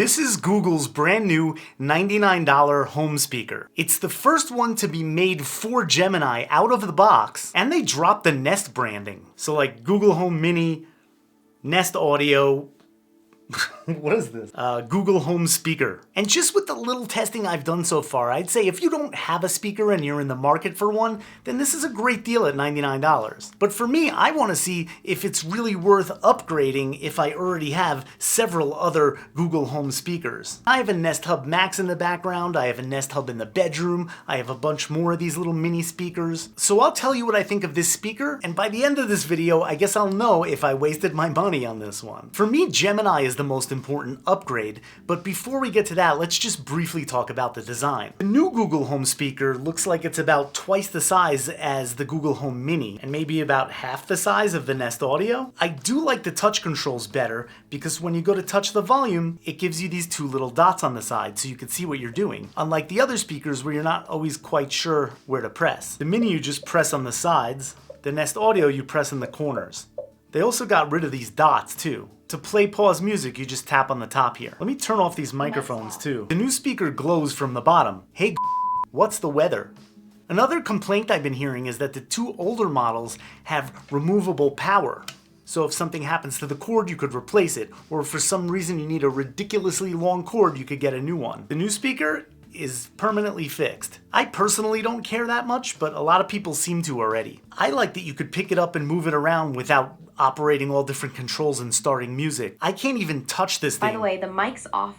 This is Google's brand new $99 home speaker. It's the first one to be made for Gemini out of the box, and they dropped the Nest branding. So like Google Home Mini, Nest Audio, what is this? Google Home Speaker. And just with the little testing I've done so far, I'd say if you don't have a speaker and you're in the market for one, then this is a great deal at $99. But for me, I want to see if it's really worth upgrading if I already have several other Google Home speakers. I have a Nest Hub Max in the background, I have a Nest Hub in the bedroom, I have a bunch more of these little mini speakers. So I'll tell you what I think of this speaker, and by the end of this video, I guess I'll know if I wasted my money on this one. For me, Gemini is the most important upgrade, but before we get to that, let's just briefly talk about the design. The new Google Home speaker looks like it's about twice the size as the Google Home Mini, and maybe about half the size of the Nest Audio. I do like the touch controls better, because when you go to touch the volume, it gives you these two little dots on the side so you can see what you're doing, unlike the other speakers where you're not always quite sure where to press. The Mini you just press on the sides, the Nest Audio you press in the corners. They also got rid of these dots too. To play pause music, you just tap on the top here. Let me turn off these microphones too. The new speaker glows from the bottom. Hey, what's the weather? Another complaint I've been hearing is that the two older models have removable power. So if something happens to the cord, you could replace it. Or if for some reason you need a ridiculously long cord, you could get a new one. The new speaker is permanently fixed. I personally don't care that much, but a lot of people seem to already. I like that you could pick it up and move it around without operating all different controls and starting music. I can't even touch this thing. By the way, the mic's off.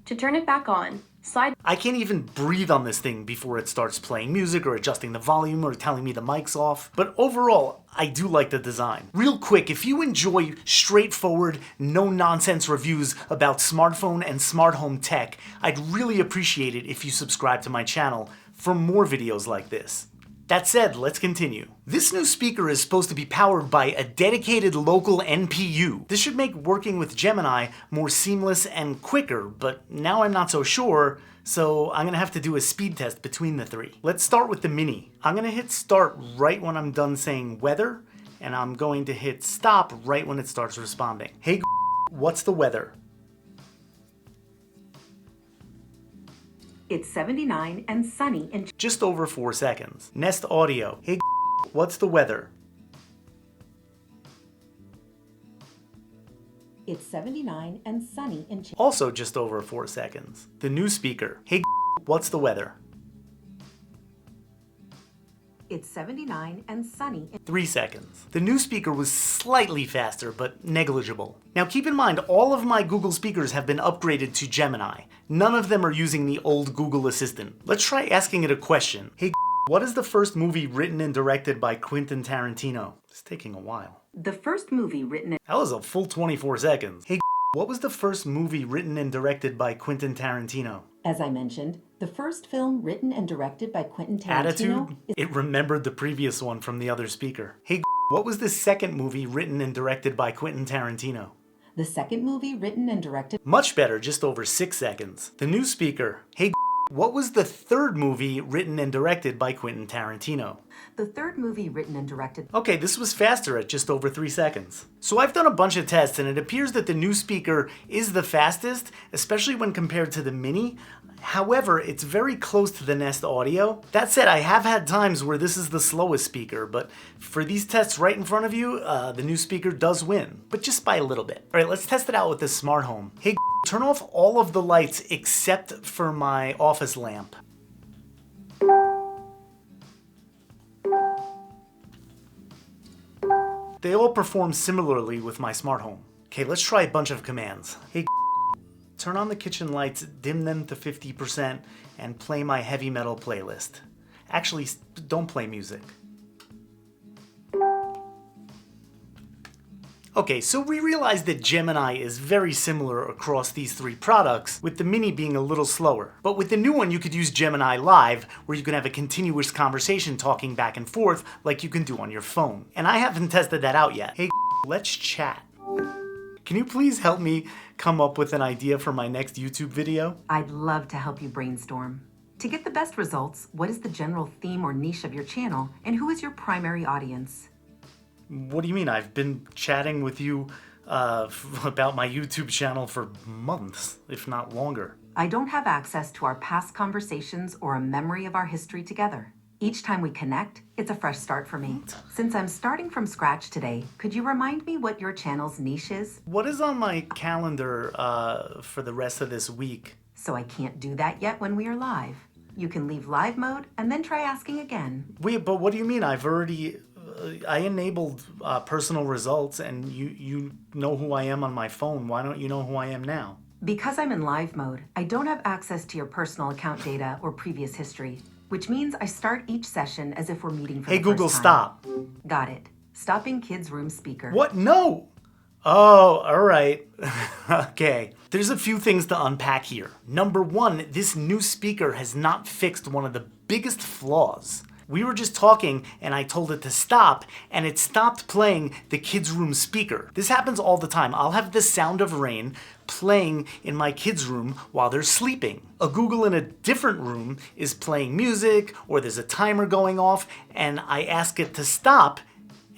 To turn it back on, slide. I can't even breathe on this thing before it starts playing music or adjusting the volume or telling me the mic's off. But overall, I do like the design. Real quick, if you enjoy straightforward, no-nonsense reviews about smartphone and smart home tech, I'd really appreciate it if you subscribe to my channel for more videos like this. That said, let's continue. This new speaker is supposed to be powered by a dedicated local NPU. This should make working with Gemini more seamless and quicker, but now I'm not so sure, so I'm gonna have to do a speed test between the three. Let's start with the Mini. I'm gonna hit start right when I'm done saying weather, and I'm going to hit stop right when it starts responding. Hey, what's the weather? It's 79 and sunny in just over 4 seconds. Nest Audio. Hey, what's the weather? It's 79 and sunny in also just over 4 seconds. The new speaker. Hey, what's the weather? It's 79 and sunny in 3 seconds. The new speaker was slightly faster, but negligible. Now keep in mind, all of my Google speakers have been upgraded to Gemini. None of them are using the old Google Assistant. Let's try asking it a question. Hey, what is the first movie written and directed by Quentin Tarantino? It's taking a while. the first movie written. That was a full 24 seconds. Hey, what was the first movie written and directed by Quentin Tarantino? As I mentioned, the first film written and directed by Quentin Tarantino. Attitude? It remembered the previous one from the other speaker. Hey, what was the second movie written and directed by Quentin Tarantino? The second movie written and directed. Much better, just over 6 seconds. The new speaker. Hey, what was the third movie written and directed by Quentin Tarantino? The third movie written and directed. Okay, this was faster at just over 3 seconds. So I've done a bunch of tests and it appears that the new speaker is the fastest, especially when compared to the Mini. However, it's very close to the Nest Audio. That said, I have had times where this is the slowest speaker, but for these tests right in front of you, the new speaker does win, but just by a little bit. All right, let's test it out with this smart home. Hey, turn off all of the lights except for my office lamp. They all perform similarly with my smart home. Okay, let's try a bunch of commands. Hey, turn on the kitchen lights, dim them to 50%, and play my heavy metal playlist. Actually, don't play music. Okay, so we realized that Gemini is very similar across these three products, with the Mini being a little slower. But with the new one, you could use Gemini Live, where you can have a continuous conversation talking back and forth like you can do on your phone. And I haven't tested that out yet. Hey, let's chat. Can you please help me come up with an idea for my next YouTube video? I'd love to help you brainstorm. To get the best results, what is the general theme or niche of your channel, and who is your primary audience? What do you mean? I've been chatting with you about my YouTube channel for months, if not longer. I don't have access to our past conversations or a memory of our history together. Each time we connect, it's a fresh start for me. Since I'm starting from scratch today, could you remind me what your channel's niche is? What is on my calendar for the rest of this week? So I can't do that yet when we are live. You can leave live mode and then try asking again. Wait, but what do you mean? I've already... I enabled personal results, and you know who I am on my phone. Why don't you know who I am now? Because I'm in live mode, I don't have access to your personal account data or previous history, which means I start each session as if we're meeting for the Hey, Google, first time. stop. Got it. Stopping kids' room speaker. What? No! Oh, all right. Okay. There's a few things to unpack here. Number one, this new speaker has not fixed one of the biggest flaws. We were just talking and I told it to stop and it stopped playing the kids' room speaker. This happens all the time. I'll have The Sound of Rain playing in my kids' room while they're sleeping. A Google in a different room is playing music or there's a timer going off and I ask it to stop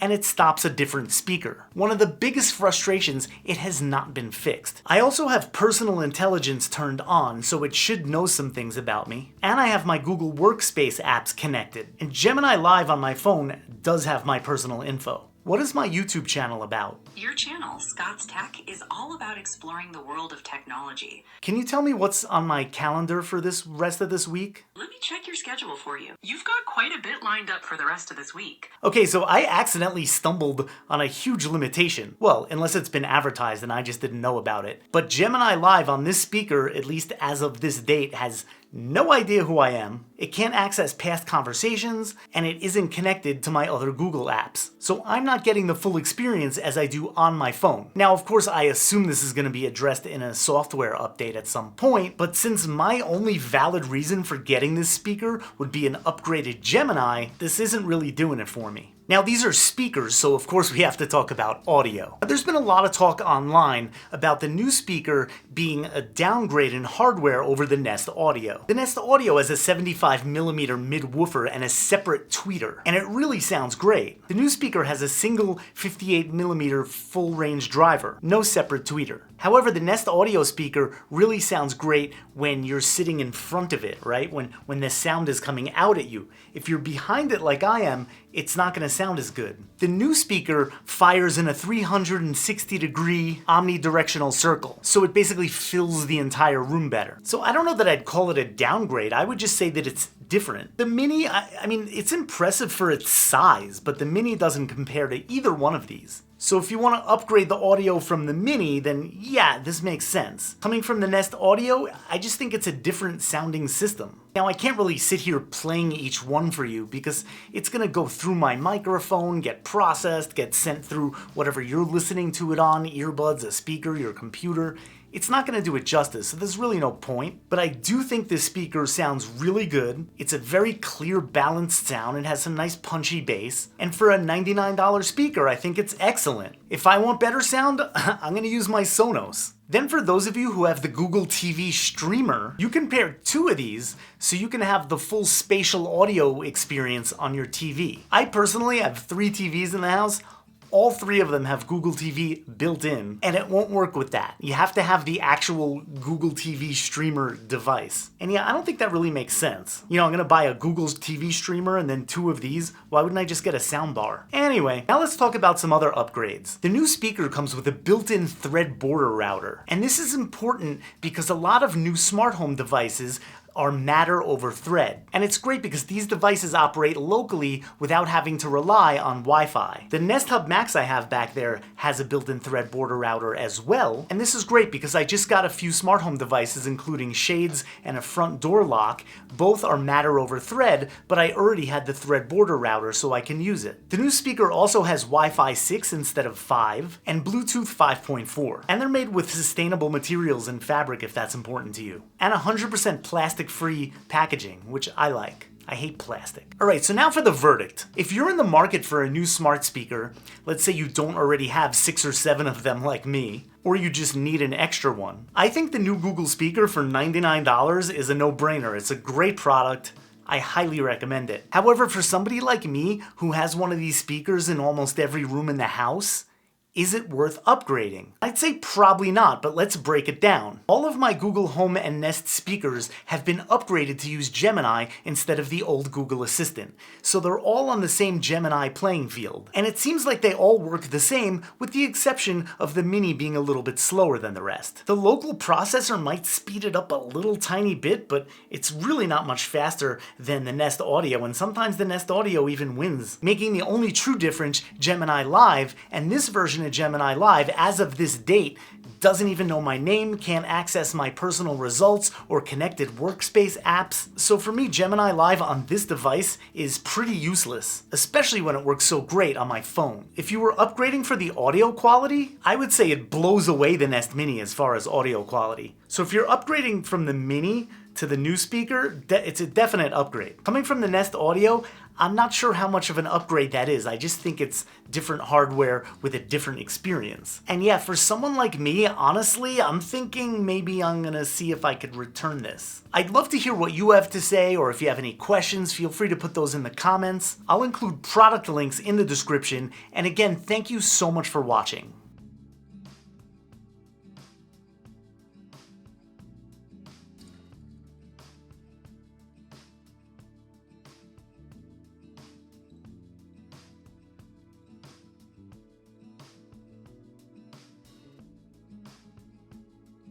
and it stops a different speaker. One of the biggest frustrations, it has not been fixed. I also have personal intelligence turned on, so it should know some things about me. And I have my Google Workspace apps connected. And Gemini Live on my phone does have my personal info. What is my YouTube channel about? Your channel, Scott's Tech, is all about exploring the world of technology. Can you tell me what's on my calendar for this rest of this week? Let me check your schedule for you. You've got quite a bit lined up for the rest of this week. Okay, so I accidentally stumbled on a huge limitation. Well, unless it's been advertised and I just didn't know about it. But Gemini Live on this speaker, at least as of this date, has no idea who I am, it can't access past conversations, and it isn't connected to my other Google apps. So I'm not getting the full experience as I do on my phone. Now, of course, I assume this is going to be addressed in a software update at some point, but since my only valid reason for getting this speaker would be an upgraded Gemini, this isn't really doing it for me. Now, these are speakers, so of course we have to talk about audio. There's been a lot of talk online about the new speaker being a downgrade in hardware over the Nest Audio. The Nest Audio has a 75mm mid-woofer and a separate tweeter, and it really sounds great. The new speaker has a single 58mm full-range driver, no separate tweeter. However, the Nest Audio speaker really sounds great when you're sitting in front of it, right? When the sound is coming out at you. If you're behind it like I am, it's not going to sound as good. The new speaker fires in a 360-degree omnidirectional circle, so it basically fills the entire room better. So I don't know that I'd call it a downgrade, I would just say that it's different. The Mini, I mean, it's impressive for its size, but the Mini doesn't compare to either one of these. So if you want to upgrade the audio from the Mini, then yeah, this makes sense. Coming from the Nest Audio, I just think it's a different sounding system. Now, I can't really sit here playing each one for you because it's going to go through my microphone, get processed, get sent through whatever you're listening to it on, earbuds, a speaker, your computer. It's not going to do it justice, so there's really no point. But I do think this speaker sounds really good. It's a very clear, balanced sound. It has some nice punchy bass. And for a $99 speaker, I think it's excellent. If I want better sound, I'm going to use my Sonos. Then for those of you who have the Google TV streamer, you can pair two of these so you can have the full spatial audio experience on your TV. I personally have 3 TVs in the house. All 3 of them have Google TV built in, and it won't work with that. You have to have the actual Google TV streamer device. And yeah, I don't think that really makes sense. You know, I'm gonna buy a Google TV streamer and then 2 of these. Why wouldn't I just get a soundbar? Anyway, now let's talk about some other upgrades. The new speaker comes with a built-in thread border router. And this is important because a lot of new smart home devices are Matter over Thread. And it's great because these devices operate locally without having to rely on Wi-Fi. The Nest Hub Max I have back there has a built-in thread border router as well. And this is great because I just got a few smart home devices including shades and a front door lock. Both are Matter over Thread, but I already had the thread border router so I can use it. The new speaker also has Wi-Fi 6 instead of 5 and Bluetooth 5.4. And they're made with sustainable materials and fabric if that's important to you. And 100% plastic-free packaging, which I like. I hate plastic. Alright, so now for the verdict. If you're in the market for a new smart speaker, let's say you don't already have 6 or 7 of them like me, or you just need an extra one, I think the new Google speaker for $99 is a no-brainer. It's a great product. I highly recommend it. However, for somebody like me who has one of these speakers in almost every room in the house, Is it worth upgrading? I'd say probably not, but let's break it down. All of my Google Home and Nest speakers have been upgraded to use Gemini instead of the old Google Assistant, so they're all on the same Gemini playing field. And it seems like they all work the same, with the exception of the Mini being a little bit slower than the rest. The local processor might speed it up a little tiny bit, but it's really not much faster than the Nest Audio, and sometimes the Nest Audio even wins, making the only true difference Gemini Live, and this version of Gemini Live, as of this date, doesn't even know my name, can't access my personal results or connected workspace apps. So for me, Gemini Live on this device is pretty useless, especially when it works so great on my phone. If you were upgrading for the audio quality, I would say it blows away the Nest Mini as far as audio quality. So if you're upgrading from the Mini to the new speaker, it's a definite upgrade. Coming from the Nest Audio, I'm not sure how much of an upgrade that is. I just think it's different hardware with a different experience. And yeah, for someone like me, honestly, I'm thinking maybe I'm gonna see if I could return this. I'd love to hear what you have to say, or if you have any questions, feel free to put those in the comments. I'll include product links in the description. And again, thank you so much for watching.